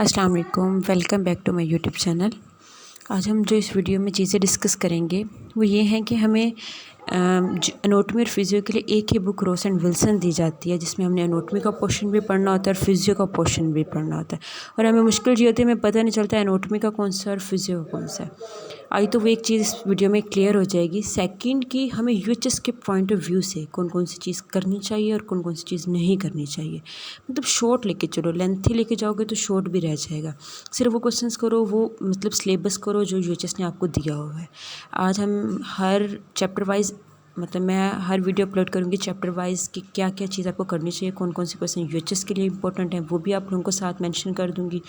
अस्सलाम वालेकुम, welcome back to my YouTube channel. आज हम जो इस वीडियो में चीज़ें डिस्कस करेंगे वो ये हैं कि हमें एनाटॉमी और फिजियो के लिए एक ही बुक रॉस एंड विल्सन दी जाती है, जिसमें हमने एनाटॉमी का पोर्शन भी पढ़ना होता है और फिजियो का पोर्शन भी पढ़ना होता है। और हमें मुश्किल ये होती है, हमें पता नहीं चलता एनाटॉमी का कौन सा और फिजियो का कौन सा है। आई तो वो एक चीज़ इस वीडियो में क्लियर हो जाएगी। सेकंड की हमें यूएचएस के पॉइंट ऑफ व्यू से कौन कौन सी चीज़ करनी चाहिए और कौन कौन सी चीज़ नहीं करनी चाहिए। मतलब शॉर्ट लेके चलो, लेंथी लेके जाओगे तो शॉर्ट भी रह जाएगा। सिर्फ वो क्वेश्चंस करो, वो मतलब सिलेबस करो जो यूएचएस ने आपको दिया हुआ है। आज हम हर चैप्टर वाइज, मतलब मैं हर वीडियो अपलोड करूँगी चैप्टर वाइज कि क्या क्या चीज़ आपको करनी चाहिए, कौन कौन से क्वेश्चन यूएचएस के लिए इंपॉर्टेंट है वो भी आप लोगों को साथ मेंशन कर दूँगी,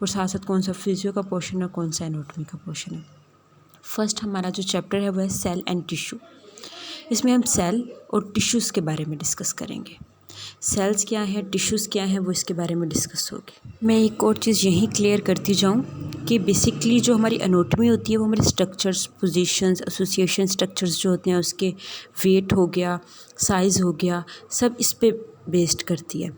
और साथ साथ कौन सा फिजियो का पोर्शन है, कौन सा एनाटॉमी का पोर्शन है। फर्स्ट हमारा जो चैप्टर है वो है सेल एंड टिश्यू। इसमें हम सेल और टिश्यूज़ के बारे में डिस्कस करेंगे। सेल्स क्या है, टिश्यूज़ क्या है, वो इसके बारे में डिस्कस होगी। मैं एक और चीज़ यहीं क्लियर करती जाऊँ कि बेसिकली जो हमारी एनाटॉमी होती है वो हमारे स्ट्रक्चर्स, पोजीशंस, एसोसिएशन स्ट्रक्चर्स जो होते हैं उसके वेट हो गया, साइज़ हो गया, सब इस पे बेस्ड करती है।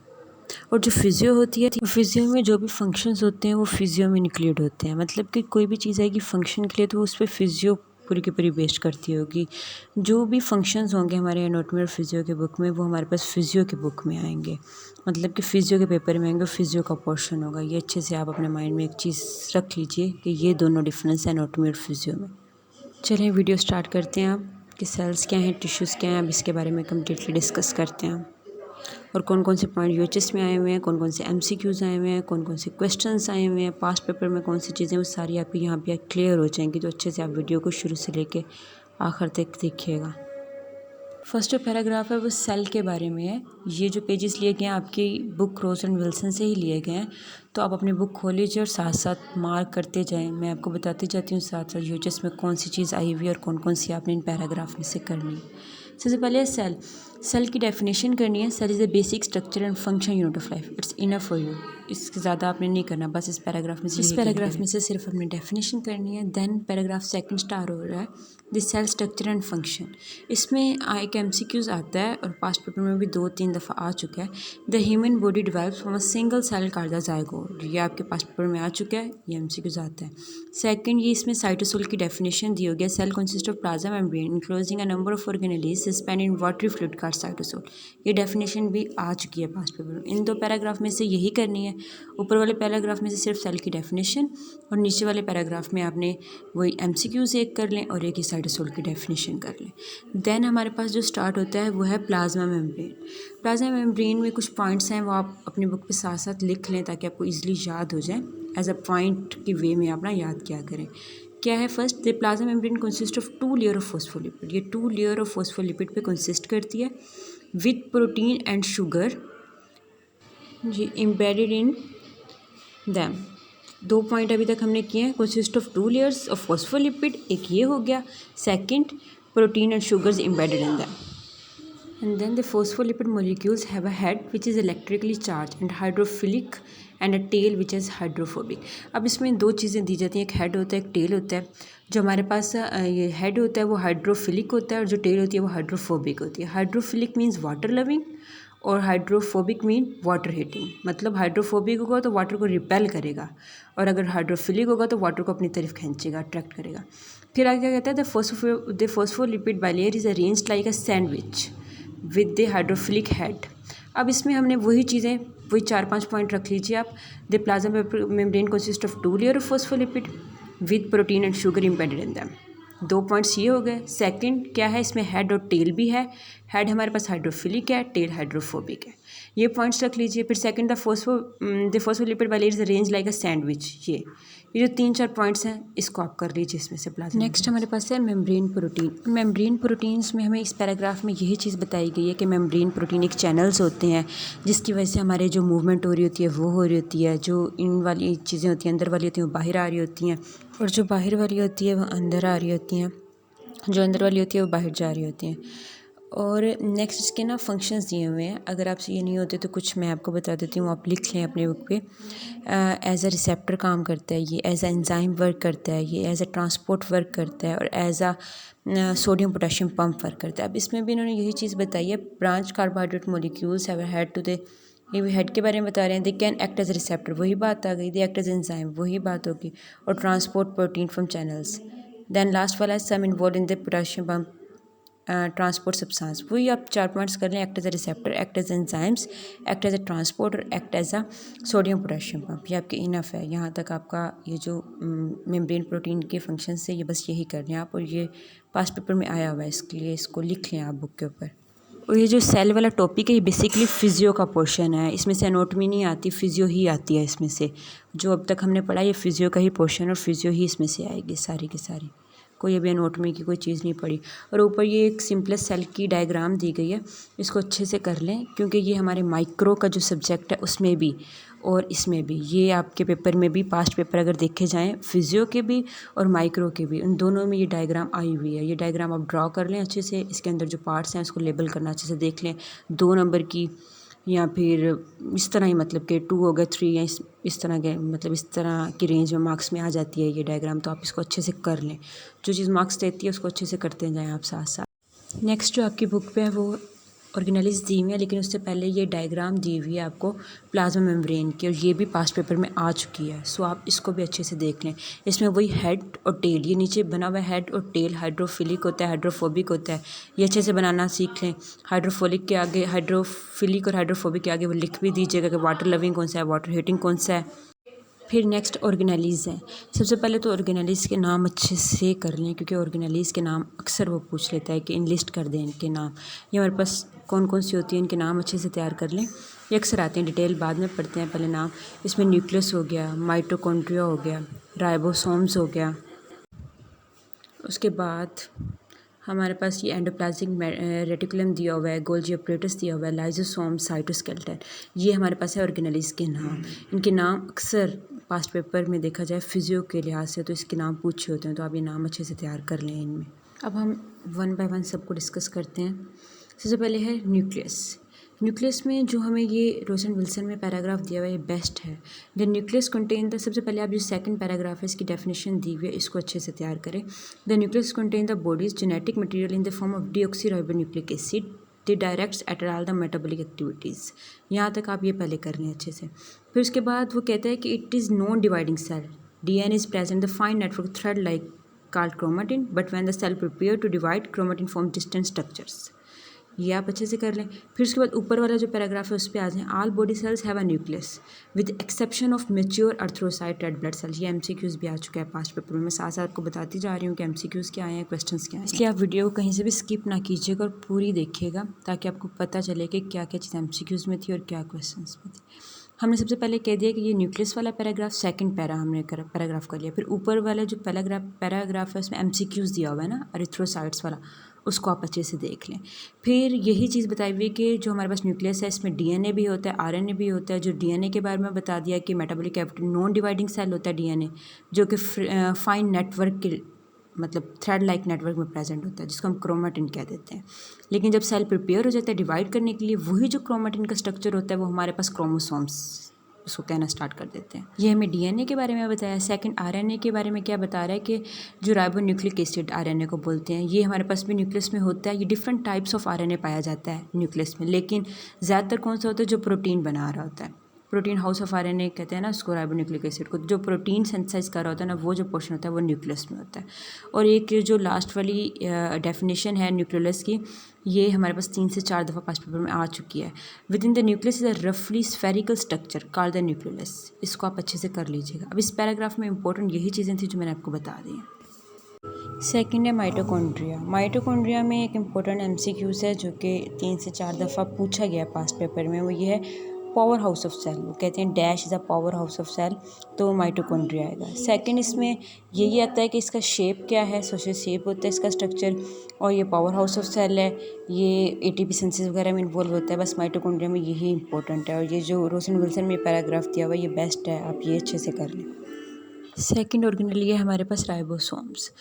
और जो फिजियो होती है, फिजियो में जो भी फंक्शंस होते हैं वो फिजियो में इंक्लूड होते हैं। मतलब कि कोई भी चीज़ आएगी फंक्शन के लिए तो उस पर फिजियो पूरी की पूरी बेस्ड करती होगी। जो भी फंक्शंस होंगे हमारे एनाटॉमी और फिजियो के बुक में वो हमारे पास फिजियो के बुक में आएंगे। मतलब कि फिजियो के पेपर में आएंगे, फिजियो का पोर्शन होगा। ये अच्छे से आप अपने माइंड में एक चीज़ रख लीजिए कि ये दोनों डिफरेंस है एनाटॉमी और फिजियो में। चलिए वीडियो स्टार्ट करते हैं आप कि सेल्स क्या हैं, टिश्यूज़ क्या हैं, अब इसके बारे में कम्प्लीटली डिस्कस करते हैं और कौन कौन से पॉइंट यूएचएस में आए हुए हैं, कौन कौन से एमसीक्यूज़ आए हुए हैं, कौन कौन से क्वेश्चंस आए हुए हैं, पास्ट पेपर में कौन सी चीज़ें, वो सारी आपकी यहाँ पे क्लियर हो जाएंगी। तो अच्छे से आप वीडियो को शुरू से लेके आखिर तक देखिएगा। फर्स्ट जो पैराग्राफ है वो सेल के बारे में है। ये जो पेजेस लिए गए हैं आपकी बुक रॉस एंड विल्सन से ही लिए गए हैं, तो आप अपनी बुक खोल लीजिए और साथ साथ मार्क करते जाएं। मैं आपको बताती जाती हूँ साथ साथ यूएचएस में कौन सी चीज़ आई हुई है और कौन कौन सी आपने इन पैराग्राफ में से करनी है। सबसे पहले सेल। सेल की डेफिनेशन करनी है। Cell is the basic structure and function unit of life. It's enough for you. इससे ज़्यादा आपने नहीं करना, बस इस पैराग्राफ में से सिर्फ अपनी डेफिनेशन करनी है। देन पैराग्राफ सेकंड स्टार्ट हो रहा है the cell structure and function. इसमें एक एमसीक्यूज आता है और पास्ट पेपर में भी 2-3 दफ़ा आ चुका है। The human body develops from a single cell called the zygote. ये आपके पास्ट पेपर में आ चुका है, ये एमसीक्यूज आता है। सेकंड, ये इसमें साइटोसोल की डेफिनेशन दी हो गया। Cell consist of plasma membrane enclosing a number of organelles suspend in watery fluid called cytosol. ये डेफिनेशन भी आ चुकी है पास्ट पेपर में। इन दो पैराग्राफ में से यही करनी है। ऊपर वाले पैराग्राफ में से सिर्फ सेल की डेफिनेशन और नीचे वाले पैराग्राफ में आपने वही एमसीक्यूज एक कर लें और एक ही साइटोसोल की डेफिनेशन कर लें। देन हमारे पास जो स्टार्ट होता है वो है प्लाज्मा मेम्ब्रेन। प्लाज्मा मेम्ब्रेन में कुछ पॉइंट्स हैं, वो आप अपनी बुक पे साथ साथ लिख लें ताकि आपको ईजिली याद हो जाए। एज अ पॉइंट की वे में आप ना याद क्या करें। क्या है first, the plasma membrane consist of 2 layer of phospholipid. ये 2 लेयर ऑफ फॉस्फोलिपिड पे कंसिस्ट करती है विद प्रोटीन एंड शुगर जी एम्बेडेड इन दैम। 2 पॉइंट अभी तक हमने किए हैं। Consist of 2 layers of phospholipid, एक ये हो गया। Second, protein and sugars embedded in them. And then the phospholipid molecules have a head which is electrically charged and hydrophilic and a tail which is hydrophobic. अब इसमें 2 चीज़ें दी जाती हैं, एक हेड होता है, एक टेल होता है। जो हमारे पास ये हेड होता है वो हाइड्रोफिलिक होता है और जो टेल होती है वो हाइड्रोफोबिक होती है। हाइड्रोफिलिक मीन्स वाटर लविंग और हाइड्रोफोबिक मीन वाटर हेटिंग। मतलब हाइड्रोफोबिक होगा तो वाटर को रिपेल करेगा और अगर हाइड्रोफिलिक होगा तो वाटर को अपनी तरफ खींचेगा, अट्रैक्ट करेगा। फिर आगे क्या कहता है, the phospholipid bilayer is arranged like a sandwich with the hydrophilic head. अब इसमें हमने वही चीज़ें, वही 4-5 पॉइंट रख लीजिए आप। The plasma membrane consist of 2 layer of phospholipid with protein and sugar embedded in them. 2 points ये हो गए। सेकंड क्या है, इसमें हेड और टेल भी है। हेड हमारे पास हाइड्रोफिलिक है, टेल हाइड्रोफोबिक है। ये पॉइंट्स रख लीजिए। फिर second, the phospholipid bilayer is arranged like a sandwich. ये जो 3-4 पॉइंट्स हैं इसको आप कर लीजिए इसमें से प्लाज्मा। नेक्स्ट हमारे पास है मेम्ब्रेन प्रोटीन। मेम्ब्रेन प्रोटीन्स में हमें इस पैराग्राफ में यही चीज़ बताई गई है कि मेम्ब्रेन प्रोटीन एक चैनल्स होते हैं जिसकी वजह से हमारे जो मूवमेंट हो रही होती है वो हो रही होती है। जो इन वाली चीज़ें होती हैं अंदर वाली होती हैं वो बाहर आ रही होती हैं और जो बाहर वाली होती है वो अंदर आ रही होती हैं, जो अंदर वाली होती है वो बाहर जा रही होती हैं। और नेक्स्ट इसके ना फंक्शंस दिए हुए हैं। अगर आपसे ये नहीं होते तो कुछ मैं आपको बता देती हूँ, आप लिख लें अपने बुक पे। एज अ रिसेप्टर काम करता है ये, एज अ एंजाइम वर्क करता है ये, एज अ ट्रांसपोर्ट वर्क करता है और as a sodium potassium pump work करता है। अब इसमें भी इन्होंने यही चीज़ बताई है। Branch carbohydrate molecules have head to the ये भी हेड के बारे में बता रहे हैं। They can act as receptor, वही बात आ गई। दे एक्ट एज एंजाइम, वही बात होगी। और transport protein from channels. Then last वाला है some involve in the potassium pump transport substance, वही आप 4 पॉइंट्स कर लें। Act as a receptor, act as enzymes, act as a transporter, act as a sodium potassium pump. ये आपके enough है। यहाँ तक आपका ये जो मेम्ब्रेन प्रोटीन के फंक्शन से ये बस यही कर लें आप। और ये पास्ट पेपर में आया हुआ है, इसके लिए इसको लिख लें आप बुक के ऊपर। और ये जो सेल वाला टॉपिक है ये बेसिकली फिजियो का पोर्शन है। इसमें से एनाटॉमी नहीं आती, फिजियो ही आती है इसमें से। जो अब तक हमने पढ़ा ये फिजियो का ही पोर्शन और फिजियो ही इसमें से आएगी सारी की सारी। कोई अभी एनाटॉमी की कोई चीज़ नहीं पड़ी। और ऊपर ये एक सिंपलेस्ट सेल की डायग्राम दी गई है, इसको अच्छे से कर लें क्योंकि ये हमारे माइक्रो का जो सब्जेक्ट है उसमें भी और इसमें भी, ये आपके पेपर में भी पास्ट पेपर अगर देखे जाएं फिजियो के भी और माइक्रो के भी, उन दोनों में ये डायग्राम आई हुई है। ये डायग्राम आप ड्रॉ कर लें अच्छे से। इसके अंदर जो पार्ट्स हैं उसको लेबल करना अच्छे से देख लें। 2 नंबर की या फिर इस तरह ही, मतलब कि 2 हो गए 3 या इस तरह के, मतलब इस तरह की रेंज में मार्क्स में आ जाती है ये डायग्राम। तो आप इसको अच्छे से कर लें। जो चीज़ मार्क्स देती है उसको अच्छे से करते जाएँ आप साथ साथ। नेक्स्ट जो आपकी बुक पे है वो ऑर्गेनाइज दी हुई है, लेकिन उससे पहले ये डायग्राम दी हुई है आपको प्लाज्मा मेम्ब्रेन की, और ये भी पास्ट पेपर में आ चुकी है। सो आप इसको भी अच्छे से देख लें। इसमें वही हेड और टेल, ये नीचे बना हुआ हेड और टेल हाइड्रोफिलिक होता है, हाइड्रोफोबिक होता है। ये अच्छे से बनाना सीख लें। हाइड्रोफोलिक के आगे, हाइड्रोफिलिक और हाइड्रोफोबिक के आगे वो लिख भी दीजिएगा कि वाटर लविंग कौन सा है, वाटर हीटिंग कौन सा है। फिर नेक्स्ट ऑर्गेनाइज है। सबसे पहले तो ऑर्गेनाइज के नाम अच्छे से कर लें क्योंकि ऑर्गेनाइज के नाम अक्सर वो पूछ लेता है कि इनलिस्ट कर दें इनके नाम। ये हमारे पास कौन कौन सी होती है, इनके नाम अच्छे से तैयार कर लें। ये अक्सर आते हैं, डिटेल बाद में पढ़ते हैं, पहले नाम। इसमें न्यूक्लियस हो गया, माइटोकॉन्ड्रिया हो गया, राइबोसोम्स हो गया। उसके बाद हमारे पास ये एंडोप्लाज्मिक रेटिकुलम दिया हुआ है, गोल्गी अपरेटस दिया हुआ है, लाइजोसोम, साइटोस्केलेटन। ये हमारे पास है ऑर्गेनाइज के नाम। इनके नाम अक्सर पास्ट पेपर में देखा जाए फिजियो के लिहाज से तो इसके नाम पूछे होते हैं, तो आप ये नाम अच्छे से तैयार कर लें इनमें। अब हम 1 बाय 1 सबको डिस्कस करते हैं। सबसे पहले है न्यूक्लियस। न्यूक्लियस में जो हमें ये रोजन विल्सन में पैराग्राफ दिया हुआ है ये बेस्ट है। द न्यूक्लियस कंटेन द, सबसे पहले आप जो सेकंड पैराग्राफ है इसकी डेफिनेशन दी हुई है, इसको अच्छे से तैयार करें। The nucleus contain the bodies genetic material in the form of deoxyribonucleic acid they directs at all the metabolic activities. यहाँ तक आप ये पहले कर लें अच्छे से। फिर उसके बाद वो कहता है कि it is non dividing cell, DNA is present the fine network thread like called chromatin, but when the cell prepare to divide, chromatin form distant structures। ये आप अच्छे से कर लें। फिर उसके बाद ऊपर वाला जो पैराग्राफ है उस पर आ जाएं। All body cells have a nucleus with exception of mature erythrocyte red blood cells. ये MCQs भी आ चुका है पास्ट पेपर में। मैं साथ साथ आपको बताती जा रही हूँ कि MCQs क्या आए हैं, क्वेश्चंस क्या आए हैं। इसलिए आप वीडियो को कहीं से भी स्किप ना कीजिएगा और पूरी देखिएगा ताकि आपको पता चले कि क्या क्या चीज़ MCQs में थी और क्या क्वेश्चन में थी। हमने सबसे पहले कह दिया कि ये न्यूक्लियस वाला पैराग्राफ सेकंड हमने पैराग्राफ कर लिया। फिर ऊपर वाला जो पैराग्राफ है उसमें MCQs दिया हुआ है ना, अरिथ्रोसाइट्स वाला, उसको आप अच्छे से देख लें। फिर यही चीज़ बताई हुई है कि जो हमारे पास न्यूक्लियस है इसमें DNA भी होता है, RNA भी होता है। जो DNA के बारे में बता दिया कि metabolic activity non dividing cell होता है DNA, जो कि फाइन नेटवर्क के मतलब थ्रेड लाइक नेटवर्क में प्रेजेंट होता है, जिसको हम क्रोमेटिन कह देते हैं। लेकिन जब सेल प्रिपेयर हो जाता है डिवाइड करने के लिए, वही जो क्रोमेटिन का स्ट्रक्चर होता है वो हमारे पास क्रोमोसोम्स उसको कहना स्टार्ट कर देते हैं। ये हमें DNA के बारे में बताया। सेकंड RNA के बारे में क्या बता रहा है कि जो राइबोन्यूक्लिक एसिड RNA को बोलते हैं, ये हमारे पास भी न्यूक्लियस में होता है। ये डिफरेंट टाइप्स ऑफ RNA पाया जाता है न्यूक्लियस में, लेकिन ज़्यादातर कौन सा होता है, जो प्रोटीन बना रहा होता है। प्रोटीन हाउस ऑफ RNA कहते हैं ना उसको, राइबोन्यूक्लिक एसिड को। जो प्रोटीन सिंथेसाइज कर रहा होता है ना, वो जो पोर्शन होता है वो न्यूक्लियस में होता है। और एक जो लास्ट वाली डेफिनेशन है न्यूक्लियस की, ये हमारे पास 3 से 4 दफ़ा पास्ट पेपर में आ चुकी है। Within the nucleus is a रफली spherical structure called the nucleus. इसको आप अच्छे से कर लीजिएगा। अब इस पैराग्राफ में इंपॉर्टेंट यही चीज़ें थी जो मैंने आपको बता दी हैं। सेकेंड है माइटोकॉन्ड्रिया। माइटोकॉन्ड्रिया में एक इम्पोर्टेंट MCQs है जो कि 3 से 4 दफ़ा पूछा गया पास्ट पेपर में। वो ये है पावर हाउस ऑफ सेल। वो कहते हैं dash is a powerhouse of cell, तो माइटोकॉन्ड्रिया आएगा। सेकंड इसमें यही आता है कि इसका शेप क्या है, सोशल शेप होता है इसका स्ट्रक्चर, और ये पावर हाउस ऑफ सेल है। ये ATP सिंथेसिस वगैरह में इन्वॉल्व होता है। बस माइटोकॉन्ड्रिया में यही इंपॉर्टेंट है। और ये जो रोजन विल्सन में पैराग्राफ दिया हुआ है ये बेस्ट है, आप ये अच्छे से कर लें। सेकेंड ऑर्गेनेल ये हमारे पास राइबोसोम्स।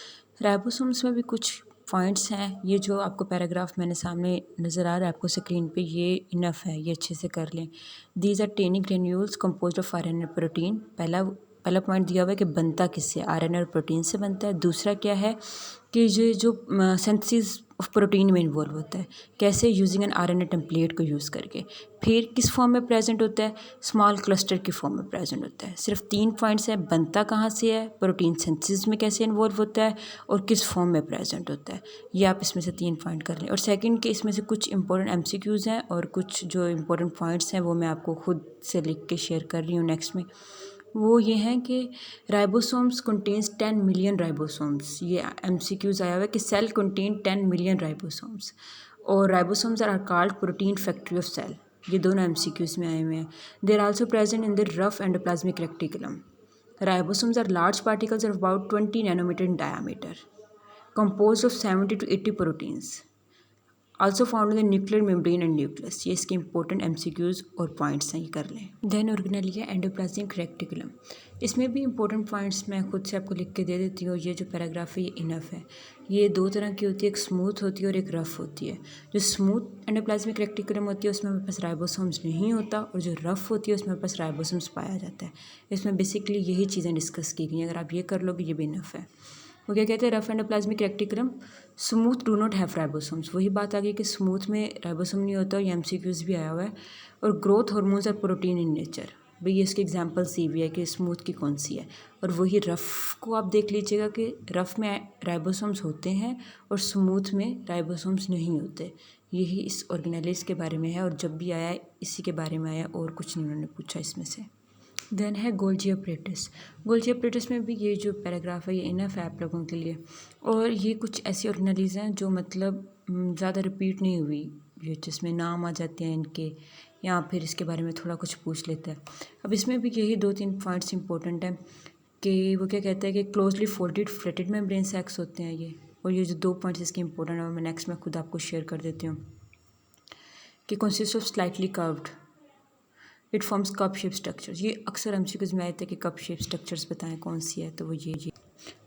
राइबोसोम्स में भी कुछ पॉइंट्स हैं। ये जो आपको पैराग्राफ मैंने सामने नज़र आ रहा है आपको स्क्रीन पे, ये इनफ है, ये अच्छे से कर लें। These are tiny granules composed of RNA protein. पहला पॉइंट दिया हुआ है कि बनता किससे, RNA और प्रोटीन से बनता है। दूसरा क्या है कि ये जो सिंथेसिस ऑफ प्रोटीन में इन्वॉल्व होता है। कैसे? यूजिंग एन आरएनए टेम्पलेट को यूज़ करके। फिर किस फॉर्म में प्रेजेंट होता है? स्मॉल क्लस्टर की फॉर्म में प्रेजेंट होता है। सिर्फ 3 पॉइंट्स हैं, बनता कहाँ से है, प्रोटीन सिंथेसिस में कैसे इन्वॉल्व होता है और किस फॉर्म में प्रेजेंट होता है। ये आप इसमें से 3 पॉइंट कर लें। और सेकंड के इसमें से कुछ इंपॉर्टेंट एमसीक्यूज़ हैं और कुछ जो इंपॉर्टेंट पॉइंट्स हैं वो मैं आपको खुद से लिख के शेयर कर रही हूँ नेक्स्ट में। वो ये हैं कि राइबोसोम्स कंटेन्स 10 मिलियन राइबोसोम्स। ये एमसीक्यूज़ आया हुआ है कि सेल कंटेन 10 मिलियन राइबोसोम्स और ribosomes are called protein factory of cell. ये दोनों एमसीक्यूज़ में आए हुए हैं। They are also present in the rough endoplasmic reticulum. Ribosomes are large particles of about 20 nanometre in diameter, composed of 70 to 80 proteins, also found in the nuclear membrane and nucleus। ये इसके important MCQs और points हैं, ये कर लें। Then organelle है endoplasmic reticulum. इसमें भी इंपॉर्टेंट पॉइंट्स मैं खुद से आपको लिख के दे देती हूँ। ये जो पैराग्राफ है ये इनफ है। ये 2 तरह की होती है, एक स्मूथ होती है और एक रफ़ होती है। जो स्मूथ एंडोप्लाज्मिक रेक्टिकुलम होती है उसमें हमारे पास राइबोसोम्स नहीं होता और जो रफ़ होती है उसमें हमारे पास राइबोसोम्स पाया जाता है। इसमें बेसिकली यही चीज़ें डिस्कस की गई हैं। अगर आप ये कर लोगे ये भी इनफ है। वो क्या कहते हैं? Rough endoplasmic reticulum smooth do not have ribosomes. वही बात आ गई कि स्मूथ में राइबोसोम नहीं होता, ये एमसीक्यूज़ भी आया हुआ है। और growth hormones are protein in nature. भाई ये इसके एग्जांपल सी भी है कि स्मूथ की कौन सी है। और वही रफ़ को आप देख लीजिएगा कि रफ़ में राइबोसोम्स होते हैं और स्मूथ में राइबोसोम्स नहीं होते। यही इस ऑर्गेनेलिस के बारे में है और जब भी आया है इसी के बारे में आया और कुछ नहीं उन्होंने पूछा इसमें से। देन है गोल्जी अपरेटस। गोल्जी अपरेटस में भी ये जो पैराग्राफ है ये इनफ है आप लोगों के लिए। और ये कुछ ऐसी ऑर्गेनेलिज हैं जो मतलब ज़्यादा रिपीट नहीं हुई, ये जिसमें नाम आ जाते हैं इनके या फिर इसके बारे में थोड़ा कुछ पूछ लेता है। अब इसमें भी यही 2-3 पॉइंट्स इंपॉर्टेंट हैं कि वो क्या कहता है कि क्लोजली फोल्डेड फ्लेटेड मेम्ब्रेन सैक्स होते हैं ये। और ये जो 2 पॉइंट्स इसके इंपॉर्टेंट है मैं नेक्स्ट में खुद आपको शेयर कर देती हूँ कि consist of slightly curved, it forms cup shape structures. ये अक्सर एमसीक्यूज़ में आए थे कि कप शेप स्ट्रक्चर्स बताएं कौन सी है, तो वो ये।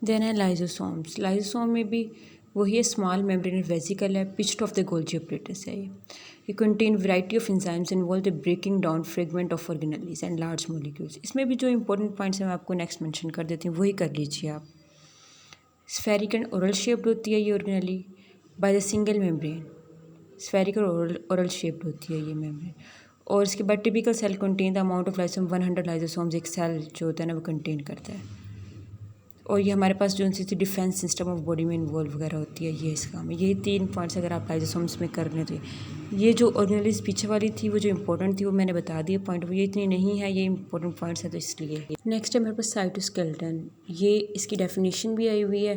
देन है लाइजोसोम्स। लाइजोसोम में भी वही है, स्मॉल मेम्ब्रेनस वेसिकल है, pinched off the Golgi apparatus है ये contain variety of enzymes involve the breaking down fragment of organelles and large molecules. इसमें भी जो इंपॉर्टेंट पॉइंट्स हैं मैं आपको नेक्स्ट मेंशन कर देती हूँ, वही कर लीजिए आप। स्फेरिक एंड ओरल शेप्ड होती है ये organelle by the single membrane. Spherical और ओरल शेप्ड होती है ये मेम्ब्रेन। और इसके बाद typical cell contain the amount of lysosome 100 lysosomes एक सेल जो होता है ना वो कंटेन करता है। और ये हमारे पास जो सी डिफेंस सिस्टम ऑफ बॉडी में इन्वॉल्व वगैरह होती है, ये इसका में यही 3 पॉइंट्स अगर आप लाइजोसोम्स में कर लें तो ये जो ऑर्गेनेलिस पीछे वाली थी वो जो इंपॉर्टेंट थी वो मैंने बता दिया पॉइंट, वो ये इतनी नहीं है, ये इंपॉर्टेंट पॉइंट्स है तो इसलिए। नेक्स्ट है मेरे पास साइटोस्केलेटन। ये इसकी डेफिनेशन भी आई हुई है,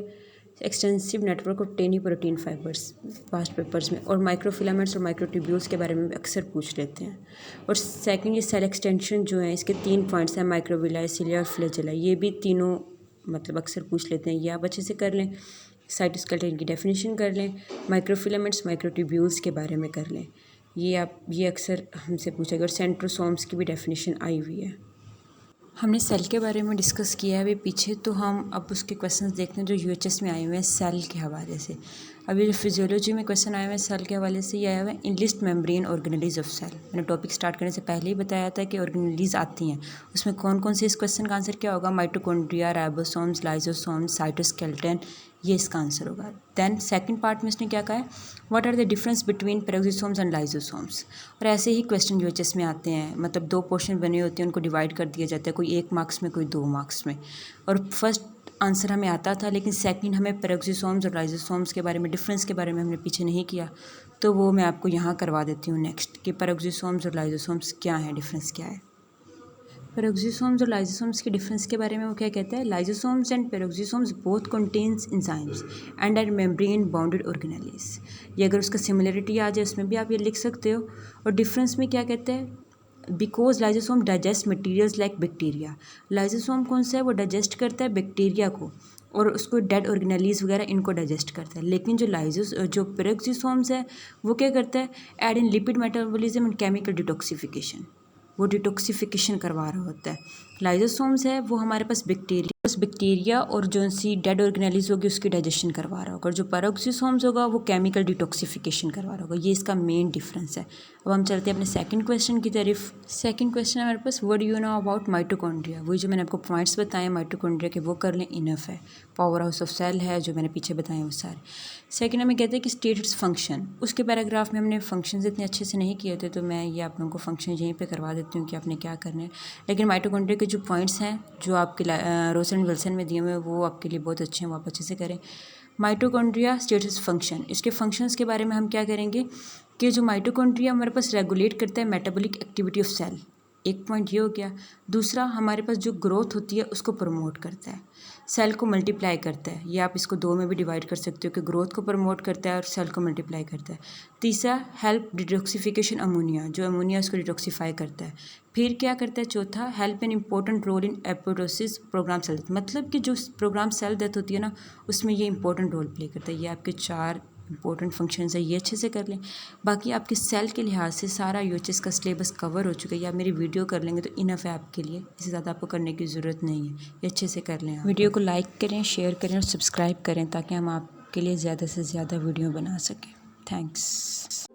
extensive network of tiny protein fibres past papers में। और माइक्रोफिलामेंट्स और माइक्रोट्यूब्यूल्स के बारे में अक्सर पूछ लेते हैं। और सेकंड ये सेल एक्सटेंशन जो है इसके 3 पॉइंट्स हैं, माइक्रोविलाई, सिलिया और फ्लैजेला। ये भी तीनों मतलब अक्सर पूछ लेते हैं, ये आप अच्छे से कर लें। साइटोस्केलेटन की डेफिनेशन कर लें, माइक्रोफिलामेंट्स माइक्रोट्यूब्यूल्स के बारे में कर लें, ये अक्सर हमसे पूछेगा। और सेंट्रोसोम्स की भी डेफिनेशन आई हुई है। हमने सेल के बारे में डिस्कस किया है अभी पीछे, तो हम अब उसके क्वेश्चंस देखते हैं जो यूएचएस में आए हुए हैं सेल के हवाले से। अभी जो फिजियोलॉजी में क्वेश्चन आए हुए हैं सेल के हवाले से ये आया हुआ है enlist membrane organelles of cell. मैंने टॉपिक स्टार्ट करने से पहले ही बताया था कि ऑर्गेनेलिज आती हैं, उसमें कौन कौन से इस क्वेश्चन का आंसर क्या होगा? माइटोकॉन्ड्रिया, राइबोसोम्स, लाइजोसोम्स, साइटोस्केलेटन, ये इसका आंसर होगा। देन सेकंड पार्ट में इसने क्या कहा है, what are the difference between peroxisomes and lysosomes. और ऐसे ही क्वेश्चन यूएचएस में आते हैं, मतलब 2 पोर्शन बने होते हैं, उनको डिवाइड कर दिया जाता है, कोई 1 मार्क्स में कोई 2 मार्क्स में। और फर्स्ट आंसर हमें आता था, लेकिन सेकंड हमें पेरोक्सिसोम्स और लाइजोसोम्स के बारे में डिफरेंस के बारे में हमने पीछे नहीं किया, तो वो मैं आपको यहाँ करवा देती हूँ नेक्स्ट कि पेरोक्सिसोम्स और लाइजोसोम्स क्या है, डिफरेंस क्या है। पेरोक्सिसोम्स और लाइजोसोम्स के डिफरेंस के बारे में वो क्या कहता है, lysosomes and peroxisomes both contains enzymes and are membrane bounded organelles. ये अगर उसका सिमिलरिटी आ जाए उसमें भी आप ये लिख सकते हो। और डिफरेंस में क्या कहते हैं, because lysosome digest materials like bacteria. Lysosome कौन सा है, वो डाइजेस्ट करता है बैक्टीरिया को और उसको डेड ऑर्गेनेलिस वगैरह इनको डाइजेस्ट करता है। लेकिन जो पेरोक्सिसोम्स है वो क्या करता है, aid in lipid metabolism and chemical detoxification, वो डिटॉक्सिफिकेशन करवा रहा होता है। लाइजोसोम्स है वो हमारे पास बैक्टीरिया और जो सी डेड ऑर्गेनेलीज होगी उसकी डाइजेशन करवा रहा होगा, और जो पैरोक्सिसोम्स होगा वो केमिकल डिटॉक्सिफिकेशन करवा रहा होगा। ये इसका मेन डिफरेंस है। अब हम चलते हैं अपने सेकंड क्वेश्चन की तरफ। सेकंड क्वेश्चन है हमारे पास, what do you know about mitochondria. वही जो मैंने आपको पॉइंट्स बताए माइटोकॉन्ड्रिया के वो कर लें, इनफ है। पावर हाउस ऑफ सेल है जो मैंने पीछे बताए वो सारे। सेकंड हमें कहते हैं कि स्टेट इट्स फंक्शन। उसके पैराग्राफ में हमने फंक्शंस इतने अच्छे से नहीं किए थे, तो मैं ये आप लोगों को फंक्शन यहीं पे करवा देती हूँ कि आपने क्या करना है। लेकिन माइटोकॉन्ड्रिया के जो पॉइंट्स हैं जो आपके रोसन विल्सन में दिए हुए हैं वो आपके लिए बहुत अच्छे हैं, वो आप अच्छे से करें। माइटोकॉन्ड्रिया स्टेटस फंक्शन, इसके फंक्शंस के बारे में हम क्या करेंगे कि जो माइटोकॉन्ड्रिया हमारे पास रेगुलेट करता है मेटाबॉलिक एक्टिविटी ऑफ सेल, एक पॉइंट ये हो गया। दूसरा हमारे पास जो ग्रोथ होती है उसको प्रमोट करता है, सेल को मल्टीप्लाई करता है। ये आप इसको दो में भी डिवाइड कर सकते हो कि ग्रोथ को प्रमोट करता है और सेल को मल्टीप्लाई करता है। तीसरा हेल्प डिटॉक्सिफिकेशन अमोनिया, जो अमोनिया उसको डिटॉक्सिफाई करता है। फिर क्या करता है चौथा, help an important role in apoptosis programme cell death, मतलब कि जो प्रोग्राम सेल डेथ होती है ना उसमें ये इंपॉर्टेंट रोल प्ले करता है। ये आपके 4 इंपॉर्टेंट फंक्शंस है, ये अच्छे से कर लें। बाकी आपके सेल के लिहाज से सारा यूएचएस का सिलेबस कवर हो चुका है, या आप मेरी वीडियो कर लेंगे तो इनफ है आपके लिए, इससे ज़्यादा आपको करने की ज़रूरत नहीं है। ये अच्छे से कर लें। वीडियो को लाइक करें, शेयर करें और सब्सक्राइब करें ताकि हम आपके लिए ज़्यादा से ज़्यादा वीडियो बना सकें। थैंक्स।